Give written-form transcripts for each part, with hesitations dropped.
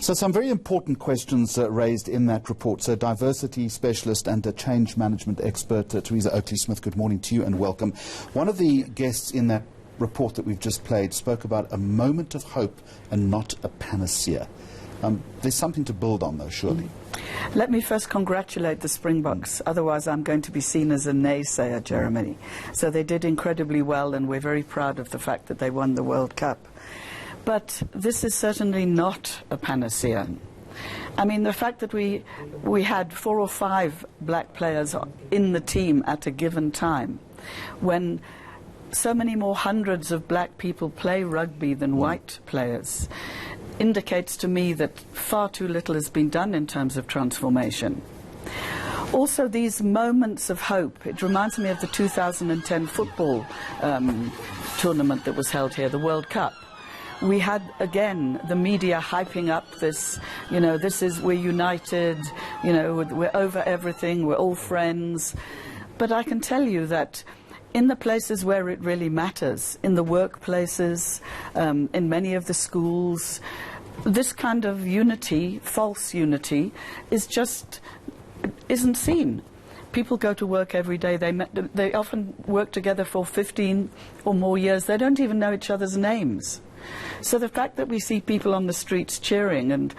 So some very important questions raised in that report. So diversity specialist and a change management expert, Teresa Oakley-Smith, good morning to you and welcome. One of the guests in that report that we've just played spoke about a moment of hope and not a panacea. There's something to build on, though, surely. Let me first congratulate the Springboks, otherwise I'm going to be seen as a naysayer, Jeremy. So they did incredibly well, and we're very proud of the fact that they won the World Cup. But this is certainly not a panacea. I mean, the fact that we had 4 or 5 black players in the team at a given time, when so many more hundreds of black people play rugby than white players, indicates to me that far too little has been done in terms of transformation. Also, these moments of hope, it reminds me of the 2010 football tournament that was held here, the World Cup. We had, again, the media hyping up this, you know, we're united, you know, we're over everything, we're all friends. But I can tell you that in the places where it really matters, in the workplaces, in many of the schools, this kind of unity, false unity, isn't seen. People go to work every day. They often work together for 15 or more years. They don't even know each other's names. So the fact that we see people on the streets cheering and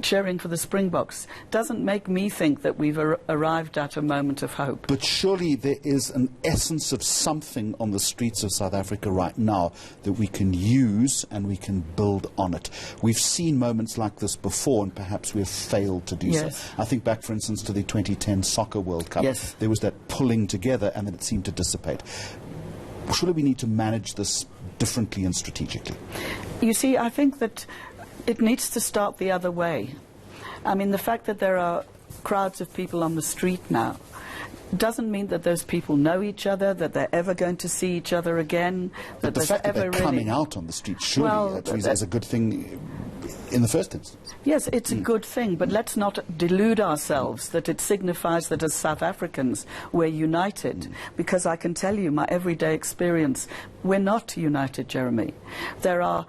cheering for the Springboks doesn't make me think that we've arrived at a moment of hope. But surely there is an essence of something on the streets of South Africa right now that we can use and we can build on it. We've seen moments like this before and perhaps we've failed to do so. I think back, for instance, to the 2010 Soccer World Cup. There was that pulling together and then it seemed to dissipate. Surely we need to manage this differently and strategically. You see, I think that it needs to start the other way. I mean, the fact that there are crowds of people on the street now doesn't mean that those people know each other, that they're ever going to see each other again. But the fact that they're coming out on the street surely is a good thing in the first instance. Yes, it's a good thing, but let's not delude ourselves that it signifies that as South Africans we're united, because I can tell you my everyday experience, we're not united, Jeremy. There are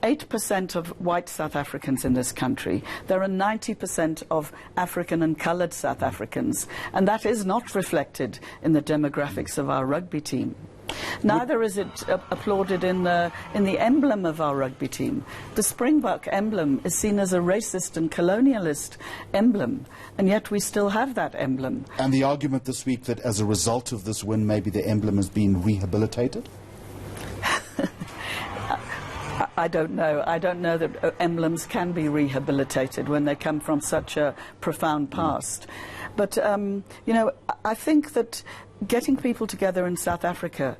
8% of white South Africans in this country. There are 90% of African and coloured South Africans, and that is not reflected in the demographics of our rugby team. Neither is it applauded in the emblem of our rugby team. The Springbok emblem is seen as a racist and colonialist emblem, and yet we still have that emblem. And the argument this week that as a result of this win, maybe the emblem has been rehabilitated? I don't know. I don't know that emblems can be rehabilitated when they come from such a profound past. But, you know, I think that getting people together in South Africa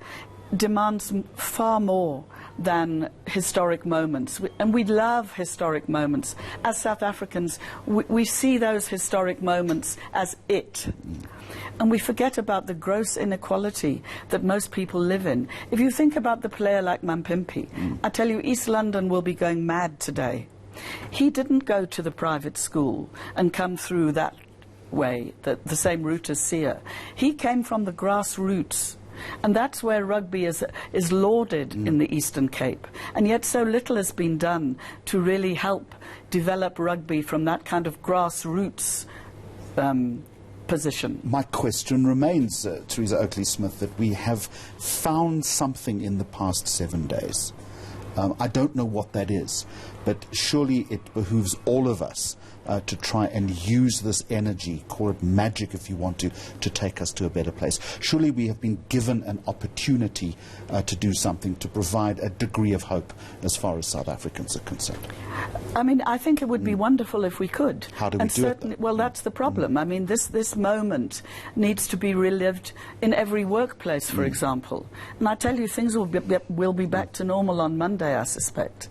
demands far more than historic moments. And we love historic moments. As South Africans, we see those historic moments as it. And we forget about the gross inequality that most people live in. If you think about the player like Mampimpi, I tell you, East London will be going mad today. He didn't go to the private school and come through that way, the same route as Sia. He came from the grassroots. And that's where rugby is lauded in the Eastern Cape. And yet so little has been done to really help develop rugby from that kind of grassroots position. My question remains, Teresa Oakley-Smith, that we have found something in the past 7 days. I don't know what that is, but surely it behooves all of us to try and use this energy, call it magic if you want to take us to a better place. Surely we have been given an opportunity to do something, to provide a degree of hope as far as South Africans are concerned. I mean, I think it would be wonderful if we could. How do we do it? Well, that's the problem. I mean, this moment needs to be relived in every workplace, for example. And I tell you, things will be back to normal on Monday, I suspect.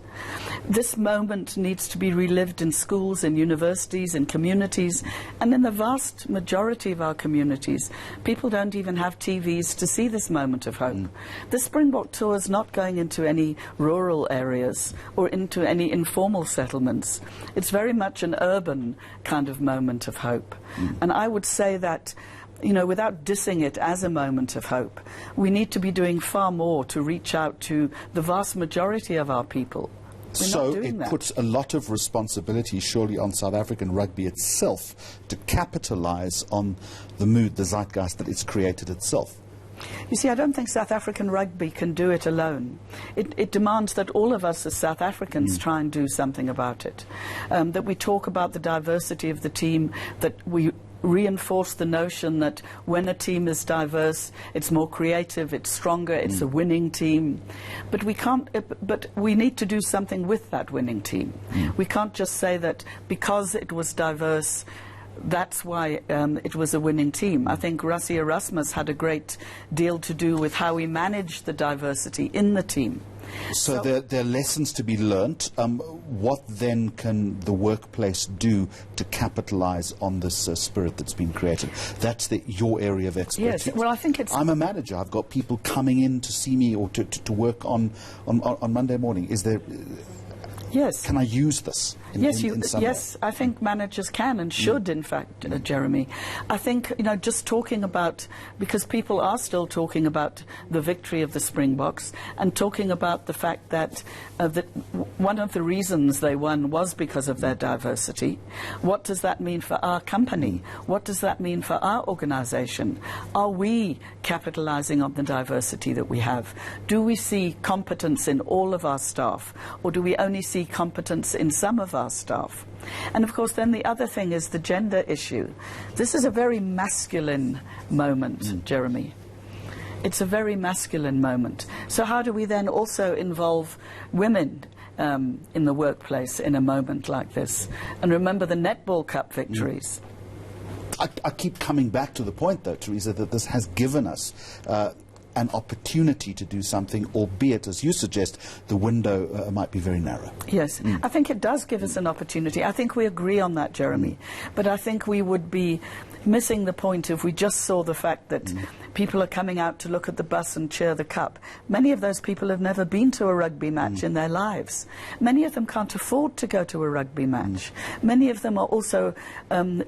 This moment needs to be relived in schools, in universities, in communities, and in the vast majority of our communities, people don't even have TVs to see this moment of hope. The Springbok tour is not going into any rural areas or into any informal settlements. It's very much an urban kind of moment of hope. And I would say that, you know, without dissing it as a moment of hope, we need to be doing far more to reach out to the vast majority of our people. So doing it that. puts a lot of responsibility surely on South African rugby itself to capitalise on the mood, the zeitgeist that it's created itself. You see, I don't think South African rugby can do it alone. It demands that all of us as South Africans try and do something about it. That we talk about the diversity of the team, that we reinforce the notion that when a team is diverse, it's more creative, it's stronger, it's a winning team. But we can't. But we need to do something with that winning team. We can't just say that because it was diverse, that's why it was a winning team. I think Rassie Erasmus had a great deal to do with how we managed the diversity in the team. So there are lessons to be learnt. What then can the workplace do to capitalise on this spirit that's been created? That's your area of expertise. Yes, well, I think it's... I'm a manager. I've got people coming in to see me or to work on Monday morning. Is there... Yes. Can I use this in some way? Yes, I think managers can and should, in fact, Jeremy. I think, just talking about, because people are still talking about the victory of the Springboks and talking about the fact that, that one of the reasons they won was because of their diversity. What does that mean for our company? What does that mean for our organisation? Are we capitalising on the diversity that we have? Do we see competence in all of our staff, or do we only see competence in some of our staff? And of course then the other thing is the gender issue. This is a very masculine moment, Jeremy. It's a very masculine moment. So how do we then also involve women in the workplace in a moment like this? And remember the Netball Cup victories. I keep coming back to the point, though, Teresa, that this has given us an opportunity to do something, albeit, as you suggest, the window might be very narrow. Yes, I think it does give us an opportunity. I think we agree on that, Jeremy. But I think we would be missing the point if we just saw the fact that people are coming out to look at the bus and cheer the cup. Many of those people have never been to a rugby match in their lives. Many of them can't afford to go to a rugby match. Many of them are also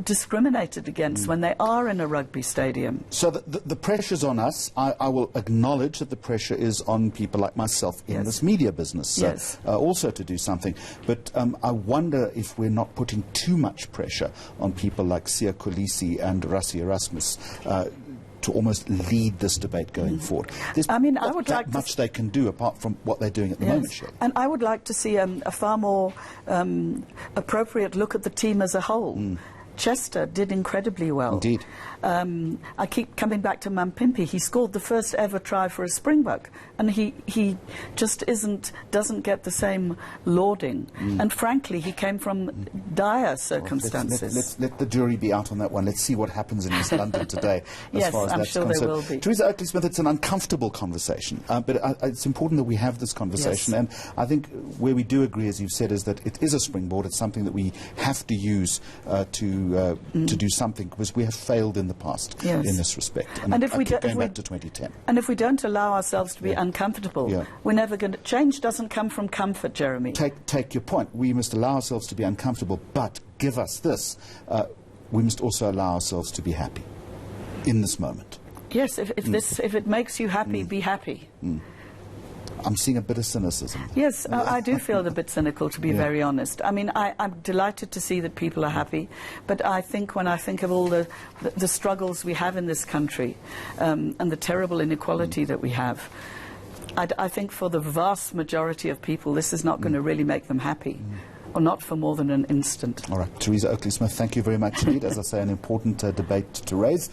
discriminated against when they are in a rugby stadium. So the pressure's on us. I will acknowledge that the pressure is on people like myself in this media business also to do something. But I wonder if we're not putting too much pressure on people like Sia Kolisi and Rassie Erasmus to almost lead this debate going forward. There's not that much they can do apart from what they're doing at the moment, Shirley. And I would like to see a far more appropriate look at the team as a whole. Chester did incredibly well. Indeed. I keep coming back to Mampimpi. He scored the first ever try for a Springbok, and he just doesn't get the same lauding. And frankly, he came from dire circumstances. Let's let the jury be out on that one. Let's see what happens in East London today. Yes, far as I'm that's sure concerned. there will be. Teresa Oakley-Smith, it's an uncomfortable conversation, but it's important that we have this conversation. And I think where we do agree, as you've said, is that it is a springboard. It's something that we have to use to do something, because we have failed in the past in this respect. And if we keep going back to 2010. And if we don't allow ourselves to be uncomfortable, we're never going to... Change doesn't come from comfort, Jeremy. Take your point. We must allow ourselves to be uncomfortable, but give us this. We must also allow ourselves to be happy in this moment. Yes, if it makes you happy, be happy. I'm seeing a bit of cynicism. Yes, I do feel a bit cynical, to be very honest. I mean, I'm delighted to see that people are happy, but I think when I think of all the struggles we have in this country and the terrible inequality that we have, I think for the vast majority of people, this is not going to really make them happy. Or not for more than an instant. All right, Teresa Oakley-Smith, thank you very much indeed. As I say, an important debate to raise.